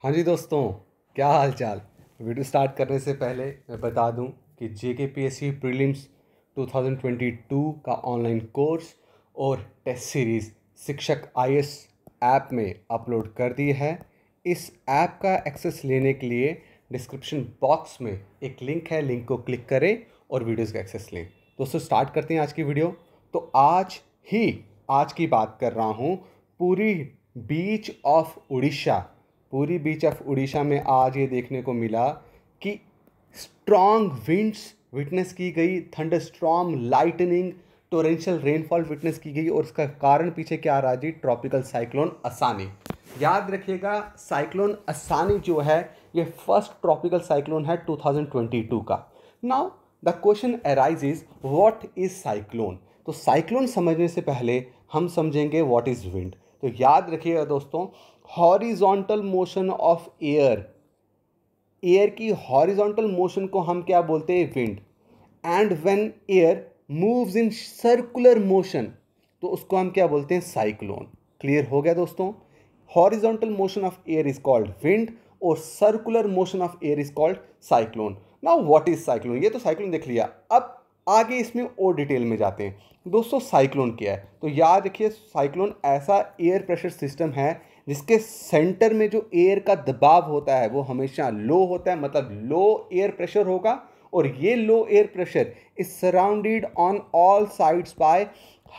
हाँ जी दोस्तों, क्या हाल चाल। वीडियो स्टार्ट करने से पहले मैं बता दूं कि JKPSC प्रीलिम्स 2022 का ऑनलाइन कोर्स और टेस्ट सीरीज़ शिक्षक IAS ऐप में अपलोड कर दी है। इस ऐप का एक्सेस लेने के लिए डिस्क्रिप्शन बॉक्स में एक लिंक है, लिंक को क्लिक करें और वीडियोज़ का एक्सेस लें। दोस्तों स्टार्ट करते हैं आज की वीडियो। तो आज की बात कर रहा हूँ पूरी बीच ऑफ उड़ीसा में आज ये देखने को मिला कि स्ट्रॉन्ग विंड्स विटनेस की गई, thunder storm, lightning, torrential rainfall witness की गई। और उसका कारण पीछे क्या रहा जी? ट्रॉपिकल साइक्लोन असानी। याद रखिएगा, साइक्लोन असानी जो है ये फर्स्ट ट्रॉपिकल साइक्लोन है 2022 का। Now the question arises, what is cyclone? तो साइक्लोन समझने से पहले हम समझेंगे व्हाट इज विंड। तो याद रखिएगा दोस्तों, हॉरिजॉन्टल मोशन ऑफ एयर की हॉरिजॉन्टल मोशन को हम क्या बोलते हैं? Wind. And when air moves in circular motion तो उसको हम क्या बोलते हैं? साइक्लोन। क्लियर हो गया दोस्तों? Horizontal motion of air is called wind और circular motion of air is called cyclone. Now what is cyclone? ये तो साइक्लोन देख लिया, अब आगे इसमें और डिटेल में जाते हैं। दोस्तों साइक्लोन क्या है? तो याद रखिए, साइक्लोन ऐसा एयर प्रेशर सिस्टम है जिसके सेंटर में जो एयर का दबाव होता है वो हमेशा लो होता है, मतलब लो एयर प्रेशर होगा। और ये low air pressure is surrounded on all sides by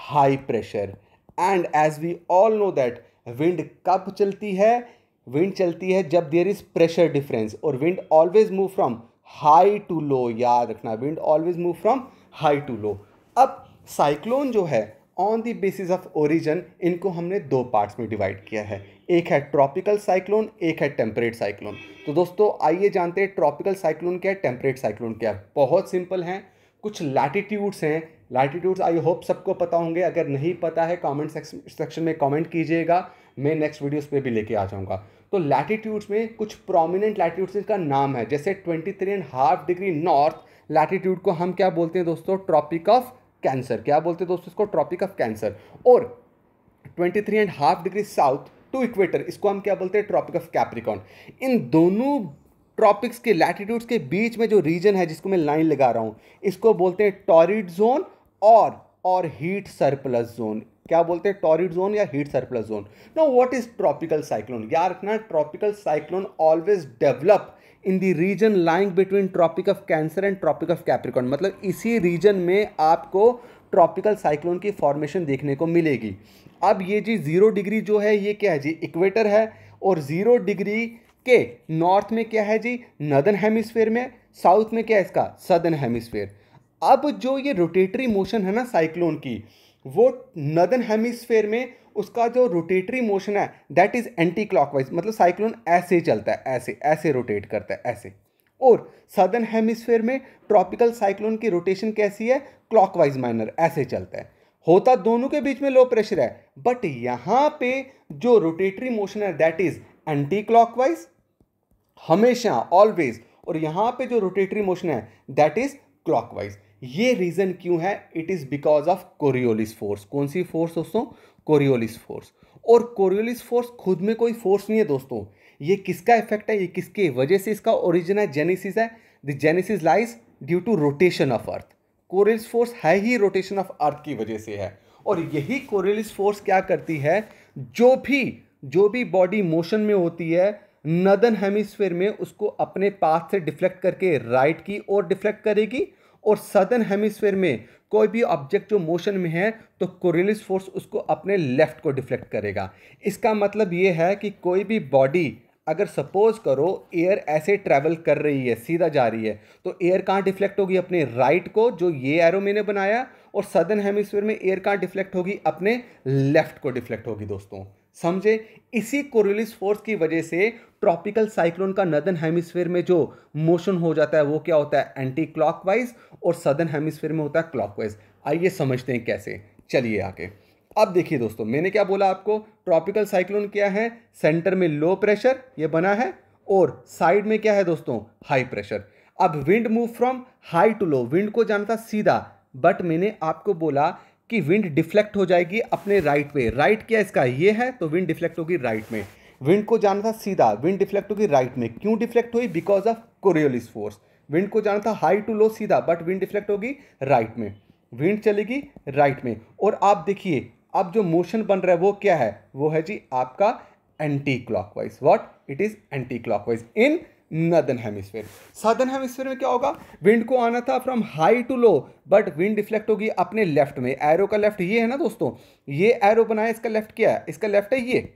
high pressure. And as we all know that wind कब चलती है? विंड चलती है जब देयर इज प्रेशर डिफरेंस, और wind always move from high to low. याद रखना, wind always move from high to low. अब साइक्लोन जो है on the basis of origin, इनको हमने दो पार्ट्स में डिवाइड किया है। एक है ट्रॉपिकल साइक्लोन, एक है टेम्परेट साइक्लोन। तो दोस्तों आइए जानते हैं ट्रॉपिकल साइक्लोन क्या है, टेम्परेट साइक्लोन क्या है। बहुत सिंपल हैं, कुछ लैटिट्यूड्स हैं। लैटिट्यूड्स आई होप सबको पता होंगे, अगर नहीं पता है कमेंट सेक्शन में कमेंट कीजिएगा, मैं नेक्स्ट वीडियोस पे भी लेके आ जाऊंगा। तो लैटिट्यूड्स में कुछ प्रोमिनेंट लैटिट्यूड्स का नाम है, जैसे 23.5 डिग्री नॉर्थ लैटिट्यूड को हम क्या बोलते हैं दोस्तों? Tropic of cancer. क्या बोलते हैं दोस्तों इसको? Tropic of cancer. और 23.5 डिग्री साउथ टू इक्वेटर, इसको हम क्या बोलते हैं? Tropic of Capricorn. इन दोनों ट्रॉपिक्स के लैटिट्यूड्स के बीच में जो रीजन है जिसको मैं लाइन लगा रहा हूं, इसको बोलते हैं टॉरिड जोन और हीट सरप्लस जोन। क्या बोलते हैं? टॉरिड जोन या heat surplus zone. Now what is tropical cyclone? याद रखना, tropical cyclone always develop in the region lying between tropic of cancer and tropic of capricorn. मतलब इसी reason में आपको ट्रॉपिकल साइक्लोन की फॉर्मेशन देखने को मिलेगी। अब ये जी 0 डिग्री जो है ये क्या है जी? इक्वेटर है। और 0 डिग्री के नॉर्थ में क्या है जी? नॉर्दर्न हेमिस्फीयर में। साउथ में क्या है इसका? Southern hemisphere. अब जो ये रोटेटरी मोशन है ना साइक्लोन की, वो नॉर्दर्न हेमिस्फीयर में उसका जो रोटेटरी मोशन है दैट इज एंटी क्लॉकवाइज। मतलब साइक्लोन ऐसे चलता है, ऐसे ऐसे रोटेट करता है, ऐसे। और सदर्न हेमिस्फीयर में ट्रॉपिकल साइक्लोन की रोटेशन कैसी है? क्लॉकवाइज माइनर, ऐसे चलता है। होता दोनों के बीच में लो प्रेशर है, बट यहां पे जो रोटेटरी मोशन है दैट इज एंटी क्लॉकवाइज हमेशा, ऑलवेज। और यहां पे जो रोटेटरी मोशन है दैट इज क्लॉकवाइज। ये रीजन क्यों है? It is because of Coriolis force. कौन सी फोर्स दोस्तों? Coriolis force. और कोरियोलिस फोर्स खुद में कोई फोर्स नहीं है दोस्तों, ये किसका इफेक्ट है? ये किसके वजह से इसका ओरिजिन है? जेनेसिस है। The genesis lies due to rotation of earth. Coriolis force है ही रोटेशन ऑफ अर्थ की वजह से है। और यही कोरियोलिस फोर्स क्या करती है? जो भी बॉडी मोशन में होती है नॉर्दर्न हेमिस्फीयर में, उसको अपने पाथ से डिफ्लेक्ट करके राइट की ओर डिफ्लेक्ट करेगी। और सदर्न हेमिस्फीयर में कोई भी ऑब्जेक्ट जो मोशन में है तो कोरियोलिस फोर्स उसको अपने लेफ्ट को डिफ्लेक्ट करेगा। इसका मतलब ये है कि कोई भी बॉडी, अगर सपोज करो एयर ऐसे ट्रैवल कर रही है, सीधा जा रही है, तो एयर कहाँ डिफ्लेक्ट होगी? अपने राइट को, जो ये एरो मैंने बनाया। और सदर्न हेमिस्फीयर में एयर कहाँ डिफ्लेक्ट होगी? अपने लेफ्ट को डिफ्लेक्ट होगी दोस्तों। समझे? इसी कोरियोलिस फोर्स की वजह से ट्रॉपिकल साइक्लोन का नॉर्दर्न हेमिस्फीयर में जो मोशन हो जाता है वो क्या होता है? Anti clockwise. और सदर्न हेमिस्फीयर में होता है क्लॉकवाइज। आइए समझते हैं कैसे। चलिए आगे। अब देखिए दोस्तों, मैंने क्या बोला आपको? ट्रॉपिकल साइक्लोन क्या है? सेंटर में लो प्रेशर ये बना है, और साइड में क्या है दोस्तों? High pressure. अब wind move from high to low. Wind को जाना था सीधा, बट मैंने आपको बोला कि विंड डिफ्लेक्ट हो जाएगी अपने राइट पे। राइट क्या इसका? ये है, तो विंड डिफ्लेक्ट होगी राइट में। विंड को जाना था सीधा, विंड डिफ्लेक्ट होगी राइट में, क्यों डिफ्लेक्ट हुई? Because of Coriolis force. Wind को जाना था हाई टू लो सीधा, बट विंड डिफ्लेक्ट होगी राइट में, विंड चलेगी राइट में। और आप देखिए अब जो मोशन बन रहा है वो क्या है? वो है जी आपका anti clockwise. What? It is anti clockwise in northern hemisphere. Southern hemisphere में क्या होगा? विंड को आना था from high to low, but wind deflect होगी अपने लेफ्ट में। एरो का लेफ्ट ये है ना दोस्तों, ये एरो बनाया, इसका लेफ्ट क्या है? इसका लेफ्ट है ये,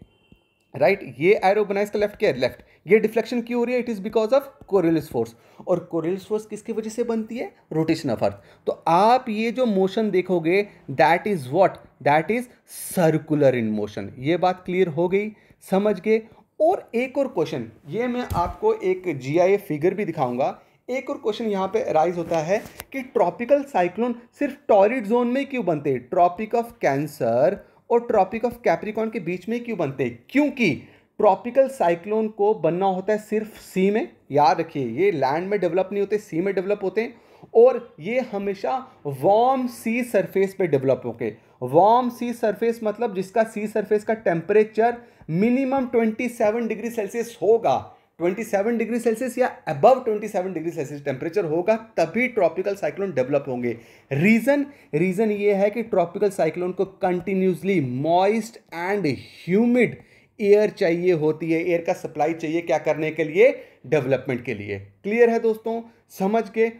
राइट ये एरो बनाया, इसका लेफ्ट क्या है? लेफ्ट। ये डिफ्लेक्शन क्यों हो रही है? It is because of Coriolis force. और कोरियोलिस फोर्स किसकी वजह से बनती है? रोटेशन ऑफ अर्थ। तो आप ये जो मोशन देखोगे that is what? That is circular in motion. ये बात क्लियर हो गई, समझ गए? और एक और क्वेश्चन, ये मैं आपको एक जीआईए फिगर भी दिखाऊंगा। एक और क्वेश्चन यहाँ पे राइज होता है कि ट्रॉपिकल साइक्लोन सिर्फ टॉरिड जोन में क्यों बनते हैं? ट्रॉपिक ऑफ कैंसर और ट्रॉपिक ऑफ कैप्रिकॉर्न के बीच में क्यों बनते हैं? क्योंकि ट्रॉपिकल साइक्लोन को बनना होता है सिर्फ सी में। याद रखिए, ये लैंड में डेवलप नहीं होते, सी में डेवलप होते हैं। और ये हमेशा वार्म सी सरफेस पे डेवलप होके। वार्म सी सरफेस मतलब जिसका सी सरफेस का टेम्परेचर मिनिमम 27 डिग्री सेल्सियस होगा, 27 डिग्री सेल्सियस या अबव 27 डिग्री सेल्सियस टेम्परेचर होगा, तभी ट्रॉपिकल साइक्लोन डेवलप होंगे। रीजन ये है कि ट्रॉपिकल साइक्लोन को continuously moist and humid air चाहिए होती है, एयर का सप्लाई चाहिए क्या करने के लिए? डेवलपमेंट के लिए। क्लियर है दोस्तों, समझ के?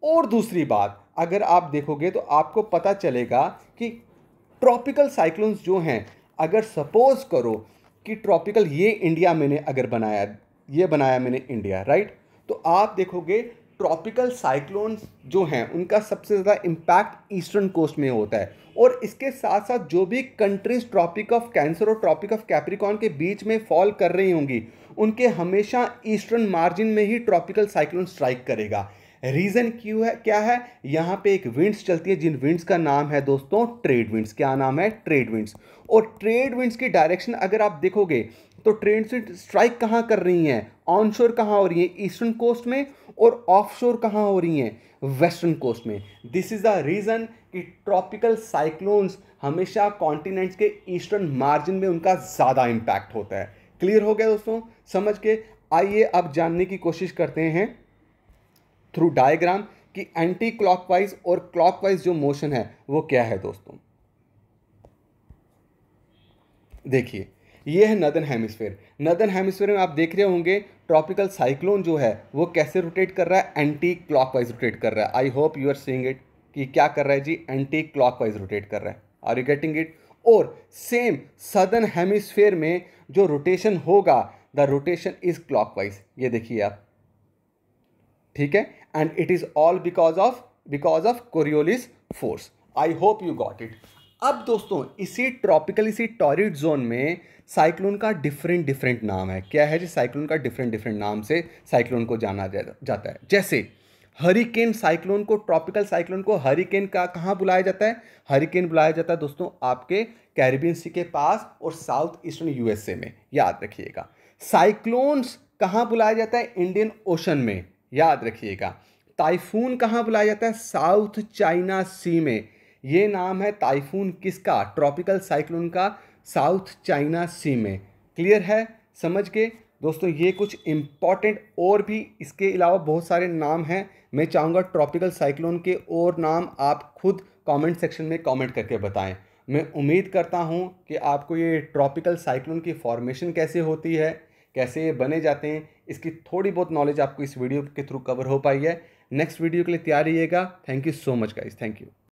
और दूसरी बात, अगर आप देखोगे तो आपको पता चलेगा कि ट्रॉपिकल साइक्लोन्स जो हैं, अगर सपोज करो कि ट्रॉपिकल ये इंडिया मैंने अगर बनाया, ये बनाया मैंने इंडिया, राइट? तो आप देखोगे ट्रॉपिकल साइक्लोन्स जो हैं उनका सबसे ज़्यादा इम्पैक्ट ईस्टर्न कोस्ट में होता है। और इसके साथ साथ जो भी कंट्रीज ट्रॉपिक ऑफ कैंसर और ट्रॉपिक ऑफ कैप्रिकॉर्न के बीच में फॉल कर रही होंगी, उनके हमेशा ईस्टर्न मार्जिन में ही ट्रॉपिकल साइक्लोन स्ट्राइक करेगा। रीजन क्यों है? क्या है? यहाँ पे एक विंड्स चलती है, जिन विंड्स का नाम है दोस्तों ट्रेड विंड्स। क्या नाम है? Trade winds. और ट्रेड विंड्स की डायरेक्शन अगर आप देखोगे तो ट्रेड विंड्स स्ट्राइक कहाँ कर रही हैं? ऑनशोर कहाँ हो रही है? ईस्टर्न कोस्ट में। और ऑफशोर कहाँ हो रही हैं? वेस्टर्न कोस्ट में। दिस इज द रीजन कि ट्रॉपिकल साइक्लोन्स हमेशा कॉन्टिनेंट्स के ईस्टर्न मार्जिन में उनका ज़्यादा इंपैक्ट होता है। क्लियर हो गया दोस्तों, समझ के? आइए अब जानने की कोशिश करते हैं थ्रू डायग्राम कि एंटी क्लॉकवाइज और क्लॉकवाइज जो मोशन है वो क्या है दोस्तों। देखिए ये है नॉर्दर्न हेमिस्फीयर। नॉर्दर्न हेमिस्फीयर में आप देख रहे होंगे ट्रॉपिकल साइक्लोन जो है वो कैसे रोटेट कर रहा है? एंटी क्लॉकवाइज रोटेट कर रहा है। I hope you are seeing it कि क्या कर रहा है जी? एंटी क्लॉकवाइज रोटेट कर रहा है। Are you getting it? और सेम सदर्न हेमिस्फीयर में जो रोटेशन होगा, द रोटेशन इज क्लॉकवाइज। ये देखिए आप, ठीक है? And it is all because of Coriolis force. I hope you got it. अब दोस्तों इसी ट्रॉपिकल, इसी टॉरिड जोन में साइक्लोन का डिफरेंट नाम है। क्या है जी? साइक्लोन का डिफरेंट नाम से साइक्लोन को जाना जाता है। जैसे हरिकेन साइक्लोन को, ट्रॉपिकल साइक्लोन को हरिकेन का कहाँ बुलाया जाता है? हरिकेन बुलाया जाता है दोस्तों आपके कैरिबियन सी के पास और साउथ ईस्टर्न यूएसए में। याद रखिएगा। साइक्लोन्स कहाँ बुलाया जाता है? इंडियन ओशन में। याद रखिएगा। टाइफून कहाँ बुलाया जाता है? साउथ चाइना सी में। ये नाम है टाइफून किसका? ट्रॉपिकल साइक्लोन का, साउथ चाइना सी में। क्लियर है? समझ के दोस्तों? ये कुछ इंपॉर्टेंट और भी इसके अलावा बहुत सारे नाम हैं। मैं चाहूँगा ट्रॉपिकल साइक्लोन के और नाम आप खुद कमेंट सेक्शन में कमेंट करके बताएं। मैं उम्मीद करता हूँ कि आपको ये ट्रॉपिकल साइक्लोन की फॉर्मेशन कैसे होती है, कैसे ये बने जाते हैं, इसकी थोड़ी बहुत नॉलेज आपको इस वीडियो के थ्रू कवर हो पाई है। नेक्स्ट वीडियो के लिए तैयार रहिएगा। Thank you so much guys, thank you.